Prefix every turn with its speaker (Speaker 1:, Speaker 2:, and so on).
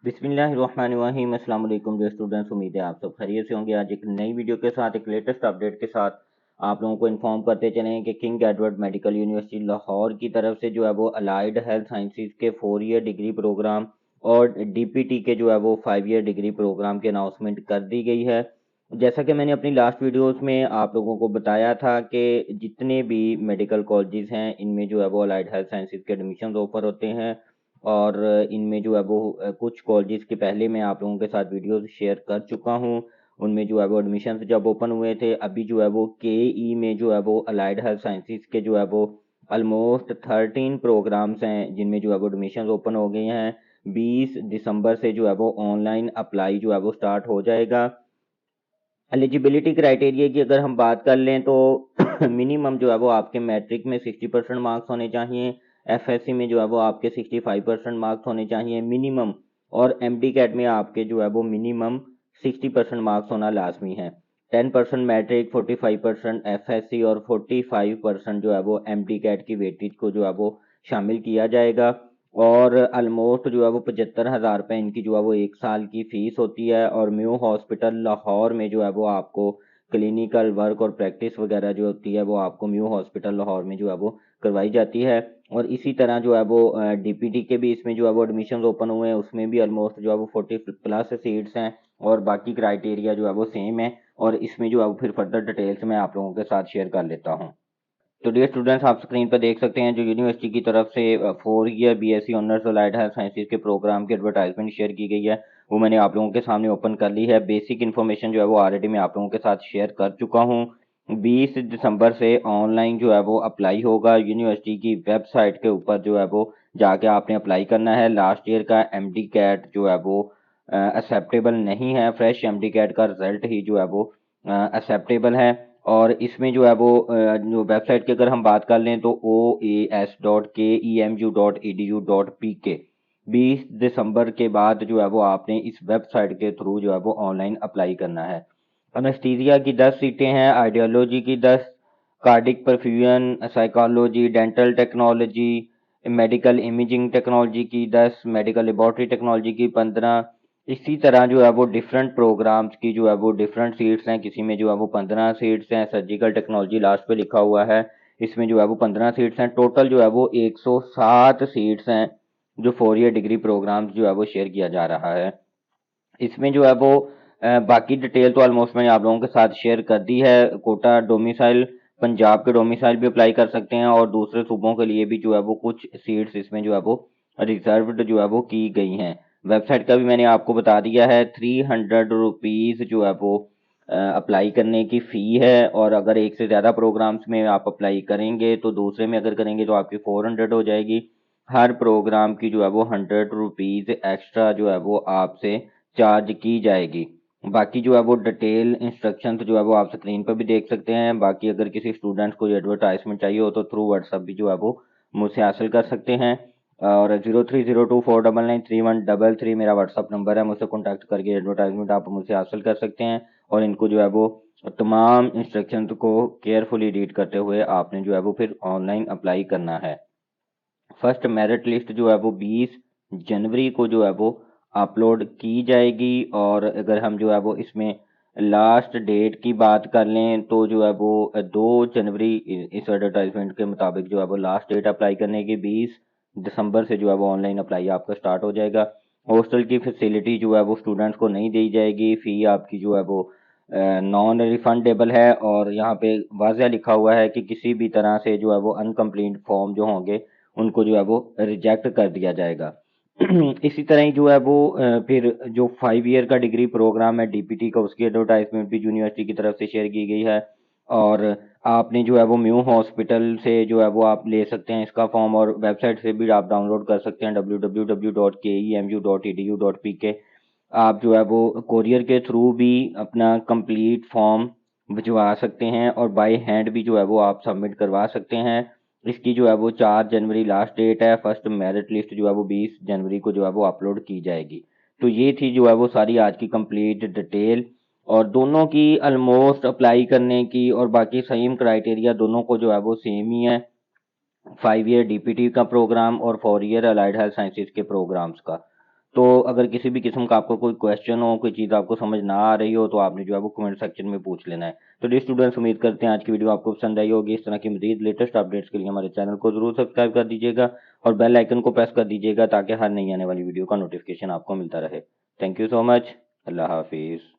Speaker 1: बिस्मिल्लाहिर्रहमानिर्रहीम। अस्सलाम वालेकुम जो स्टूडेंट्स, उम्मीद है आप सब खैरियत से होंगे। आज एक नई वीडियो के साथ एक लेटेस्ट अपडेट के साथ आप लोगों को इन्फॉर्म करते चलें कि king Edward medical university Lahore की तरफ से जो है वो अलाइड हेल्थ साइंसेज के 4 ईयर डिग्री प्रोग्राम और डीपीटी के जो है वो 5 ईयर डिग्री प्रोग्राम की अनाउंसमेंट कर दी गई है। जैसा कि मैंने अपनी लास्ट वीडियोस में आप लोगों को बताया था कि जितने भी मेडिकल कॉलेजेस हैं इनमें जो है वो अलाइड हेल्थ साइंसेज के एडमिशन ऑफर होते हैं और इनमें जो है वो कुछ कॉलेजेस के पहले मैं आप लोगों के साथ वीडियोस शेयर कर चुका हूँ। उनमें जो है वो एडमिशन जब ओपन हुए थे, अभी जो है वो केई में जो है वो अलाइड हेल्थ साइंसेज के जो है वो ऑलमोस्ट 13 प्रोग्राम्स हैं जिनमें जो है वो एडमिशन ओपन हो गए हैं। 20 दिसंबर से जो है वो ऑनलाइन अप्लाई जो है वो स्टार्ट हो जाएगा। एलिजिबिलिटी क्राइटेरिया की अगर हम बात कर लें तो मिनिमम जो है वो आपके मैट्रिक में 60% मार्क्स होने चाहिए। एफएससी में जो है वो आपके 65% मार्क्स होने चाहिए मिनिमम। और एमडी कैट में आपके जो है वो मिनिमम 60% मार्क्स होना लाजमी है। 10% मैट्रिक, 45% एफएससी और 45% जो है वो एमडी कैट की वेटेज को जो है वो शामिल किया जाएगा। और ऑलमोस्ट जो है वो 75,000 रुपये इनकी जो है वो 1 साल की फीस होती है। और म्यू हॉस्पिटल लाहौर में जो है वो आपको क्लिनिकल वर्क और प्रैक्टिस वगैरह जो होती है वो आपको म्यू हॉस्पिटल लाहौर में जो है वो करवाई जाती है। और इसी तरह जो है वो डीपीटी के भी इसमें जो है वो एडमिशन ओपन हुए हैं, उसमें भी ऑलमोस्ट जो है वो 40+ सीट्स हैं और बाकी क्राइटेरिया जो है वो सेम है। और इसमें जो है वो फिर फर्दर डिटेल्स मैं आप लोगों के साथ शेयर कर लेता हूँ। तो डियर स्टूडेंट्स, आप स्क्रीन पर देख सकते हैं जो यूनिवर्सिटी की तरफ से 4 year BSc honours allied health sciences के प्रोग्राम की एडवर्टाइजमेंट शेयर की गई है, वो मैंने आप लोगों के सामने ओपन कर ली है। बेसिक इन्फॉर्मेशन जो है वो ऑलरेडी मैं आप लोगों के साथ शेयर कर चुका हूँ। 20 दिसंबर से ऑनलाइन जो है वो अप्लाई होगा। यूनिवर्सिटी की वेबसाइट के ऊपर जो है वो जाके आपने अप्लाई करना है। लास्ट ईयर का एमडी कैट जो है वो एक्सेप्टेबल नहीं है, फ्रेश एमडी कैट का रिजल्ट ही जो है वो एक्सेप्टेबल है। और इसमें जो है वो जो वेबसाइट की अगर हम बात कर लें तो oas.kemu.edu.pk 20 दिसंबर के बाद जो है वो आपने इस वेबसाइट के थ्रू जो है वो ऑनलाइन अप्लाई करना है। अनेस्थीसिया की 10 सीटें हैं, आइडियोलॉजी की 10, cardiac perfusion, psychology, dental technology, medical imaging technology की 10, मेडिकल लेबोरेटरी टेक्नोलॉजी की 15। इसी तरह जो है वो डिफरेंट प्रोग्राम्स की जो है वो डिफरेंट सीट्स हैं। किसी में जो है वो 15 सीट्स हैं। सर्जिकल टेक्नोलॉजी लास्ट पे लिखा हुआ है, इसमें जो है वो 15 सीट्स हैं। टोटल जो है वो 107 सीट्स हैं जो 4 ईयर डिग्री प्रोग्राम्स जो है वो शेयर किया जा रहा है। इसमें जो है वो बाकी डिटेल तो ऑलमोस्ट मैंने आप लोगों के साथ शेयर कर दी है। कोटा डोमिसाइल, पंजाब के डोमिसाइल भी अप्लाई कर सकते हैं और दूसरे सूबों के लिए भी जो है वो कुछ सीट्स इसमें जो है वो रिजर्व्ड जो है वो की गई हैं। वेबसाइट का भी मैंने आपको बता दिया है। 300 रुपीज़ जो है वो अप्लाई करने की फ़ी है। और अगर एक से ज़्यादा प्रोग्राम्स में आप अप्लाई करेंगे तो दूसरे में अगर करेंगे तो आपकी 400 हो जाएगी। हर प्रोग्राम की जो है वो 100 रुपीज़ एक्स्ट्रा जो है वो आपसे चार्ज की जाएगी। बाकी जो है वो डिटेल इंस्ट्रक्शंस जो है वो आप स्क्रीन पर भी देख सकते हैं। बाकी अगर किसी स्टूडेंट्स को एडवर्टाइजमेंट चाहिए हो तो थ्रू व्हाट्सएप भी जो है वो मुझसे हासिल कर सकते हैं। और 0302499333 मेरा व्हाट्सअप नंबर है, मुझसे कॉन्टैक्ट करके एडवर्टाइजमेंट आप मुझसे हासिल कर सकते हैं। और इनको जो है वो तमाम इंस्ट्रक्शंस को केयरफुली रीड करते हुए आपने जो है वो फिर ऑनलाइन अप्लाई करना है। फर्स्ट मेरिट लिस्ट जो है वो 20 जनवरी को जो है वो अपलोड की जाएगी। और अगर हम जो है वो इसमें लास्ट डेट की बात कर लें तो जो है वो 2 जनवरी इस एडवर्टाइजमेंट के मुताबिक जो है वो लास्ट डेट अप्लाई करने की। 20 दिसंबर से जो है वो ऑनलाइन अप्लाई आपका स्टार्ट हो जाएगा। हॉस्टल की फैसिलिटी जो है वो स्टूडेंट्स को नहीं दी जाएगी। फ़ी आपकी जो है वो नॉन रिफंडेबल है। और यहाँ पे वाज़ह लिखा हुआ है कि किसी भी तरह से जो है वो अनकम्प्लीट फॉर्म जो होंगे उनको जो है वो रिजेक्ट कर दिया जाएगा। इसी तरह ही जो है वो फिर जो 5 ईयर का डिग्री प्रोग्राम है डीपीटी का, उसकी एडवर्टाइजमेंट भी यूनिवर्सिटी की तरफ से शेयर की गई है। और आपने जो है वो म्यू हॉस्पिटल से जो है वो आप ले सकते हैं इसका फॉर्म, और वेबसाइट से भी आप डाउनलोड कर सकते हैं www.kemu.edu.pk। आप जो है वो कोरियर के थ्रू भी अपना कंप्लीट फॉर्म भिजवा सकते हैं और बाय हैंड भी जो है वो आप सबमिट करवा सकते हैं। इसकी जो है वो 4 जनवरी लास्ट डेट है। फर्स्ट मेरिट लिस्ट जो है वो 20 जनवरी को जो है वो अपलोड की जाएगी। तो ये थी जो है वो सारी आज की कंप्लीट डिटेल। और दोनों की ऑलमोस्ट अप्लाई करने की और बाकी सेम क्राइटेरिया दोनों को जो है वो सेम ही है, 5 ईयर डीपीटी का प्रोग्राम और 4 ईयर अलाइड हेल्थ साइंसेज के प्रोग्राम्स का। तो अगर किसी भी किस्म का आपको कोई क्वेश्चन हो, कोई चीज़ आपको समझ ना आ रही हो, तो आपने जो है वो कमेंट सेक्शन में पूछ लेना है। तो डियर स्टूडेंट्स, उम्मीद करते हैं आज की वीडियो आपको पसंद आई होगी। इस तरह की मज़ीद लेटेस्ट अपडेट्स के लिए हमारे चैनल को ज़रूर सब्सक्राइब कर दीजिएगा और बेल आइकन को प्रेस कर दीजिएगा ताकि हर नई आने वाली वीडियो का नोटिफिकेशन आपको मिलता रहे। Thank you so much. अल्लाह हाफिज़।